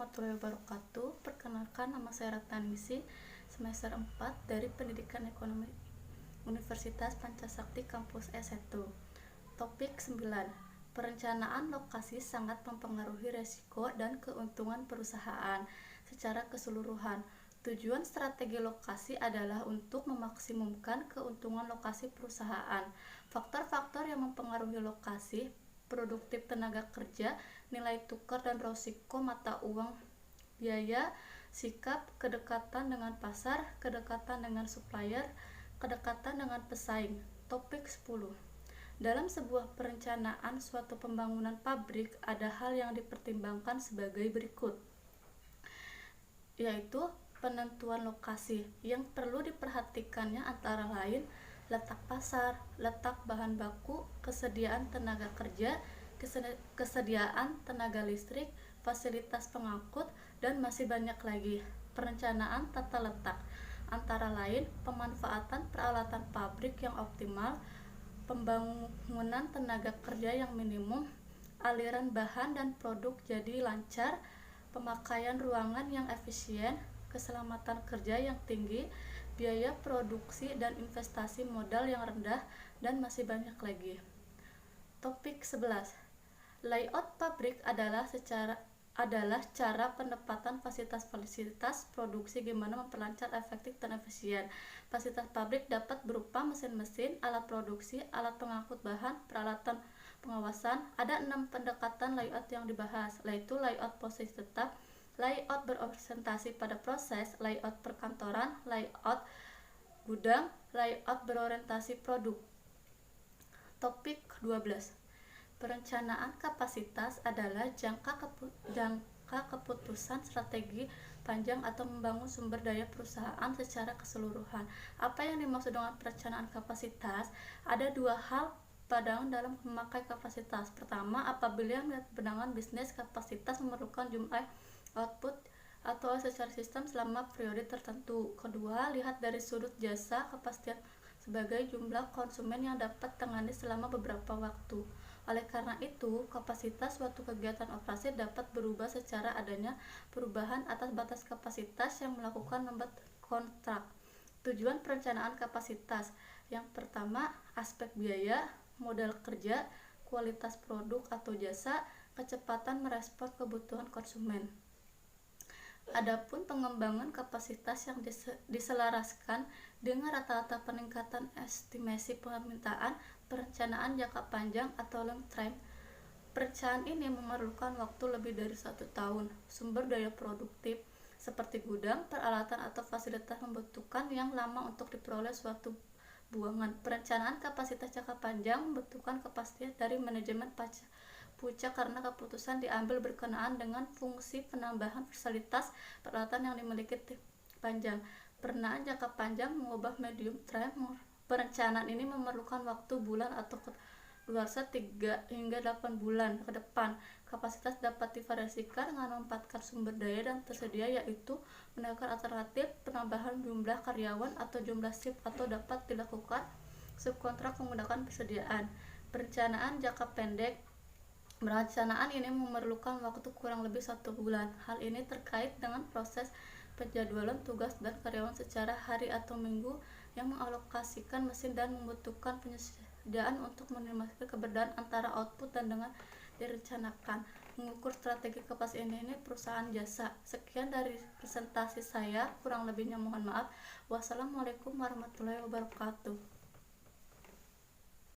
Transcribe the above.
warahmatullahi wabarakatuh. Perkenalkan, nama saya Ratnanisi, semester 4 dari Pendidikan Ekonomi Universitas Pancasakti Kampus S1. Topik 9. Perencanaan lokasi sangat mempengaruhi resiko dan keuntungan perusahaan secara keseluruhan. Tujuan strategi lokasi adalah untuk memaksimumkan keuntungan lokasi perusahaan. Faktor-faktor yang mempengaruhi lokasi: produktif tenaga kerja, nilai tukar dan risiko mata uang, biaya, sikap, kedekatan dengan pasar, kedekatan dengan supplier, kedekatan dengan pesaing. Topik 10. Dalam sebuah perencanaan suatu pembangunan pabrik, ada hal yang dipertimbangkan sebagai berikut, yaitu penentuan lokasi. Yang perlu diperhatikannya antara lain letak pasar, letak bahan baku, kesediaan tenaga kerja, kesediaan tenaga listrik, fasilitas pengangkut, dan masih banyak lagi. Perencanaan tata letak antara lain pemanfaatan peralatan pabrik yang optimal, pembangunan tenaga kerja yang minimum, aliran bahan dan produk jadi lancar, pemakaian ruangan yang efisien, keselamatan kerja yang tinggi, biaya produksi dan investasi modal yang rendah, dan masih banyak lagi. Topik 11. Layout pabrik adalah cara penempatan fasilitas produksi gimana memperlancar efektif dan efisien. Fasilitas pabrik dapat berupa mesin-mesin, alat produksi, alat pengangkut bahan, peralatan pengawasan. Ada 6 pendekatan layout yang dibahas, yaitu layout posisi tetap, layout berorientasi pada proses, layout perkantoran, layout gudang, layout berorientasi produk. Topik 12. Perencanaan kapasitas adalah jangka keputusan strategi panjang atau membangun sumber daya perusahaan secara keseluruhan. Apa yang dimaksud dengan perencanaan kapasitas? Ada 2 hal pandangan dalam memakai kapasitas. Pertama, apabila melihat pandangan bisnis, kapasitas memerlukan jumlah output atau secara sistem selama periode tertentu. Kedua, lihat dari sudut jasa, kapasitas sebagai jumlah konsumen yang dapat tangani selama beberapa waktu. Oleh karena itu, kapasitas suatu kegiatan operasi dapat berubah secara adanya perubahan atas batas kapasitas yang melakukan membuat kontrak. Tujuan perencanaan kapasitas: yang pertama, aspek biaya, modal kerja, kualitas produk atau jasa, kecepatan merespon kebutuhan konsumen. Adapun pengembangan kapasitas yang diselaraskan dengan rata-rata peningkatan estimasi permintaan, perencanaan jangka panjang atau long term. Perencanaan ini memerlukan waktu lebih dari 1 tahun. Sumber daya produktif seperti gudang, peralatan atau fasilitas membutuhkan yang lama untuk diperoleh suatu buangan. Perencanaan kapasitas jangka panjang membutuhkan kapasitas dari manajemen puncak karena keputusan diambil berkenaan dengan fungsi penambahan fasilitas peralatan yang dimiliki panjang. Perencanaan jangka panjang mengubah medium term. Perencanaan ini memerlukan waktu bulan atau keluarsa 3 hingga 8 bulan ke depan. Kapasitas dapat divariasikan dengan memanfaatkan sumber daya dan tersedia, yaitu menawarkan alternatif penambahan jumlah karyawan atau jumlah shift, atau dapat dilakukan subkontrak menggunakan persediaan. Perencanaan jangka pendek. Perencanaan ini memerlukan waktu kurang lebih 1 bulan. Hal ini terkait dengan proses penjadwalan tugas dan karyawan secara hari atau minggu, yang mengalokasikan mesin dan membutuhkan penyediaan untuk minimalisir keberadaan antara output dan dengan direncanakan. Mengukur strategi kapasitas ini perusahaan jasa. Sekian dari presentasi saya, kurang lebihnya mohon maaf. Wassalamualaikum warahmatullahi wabarakatuh.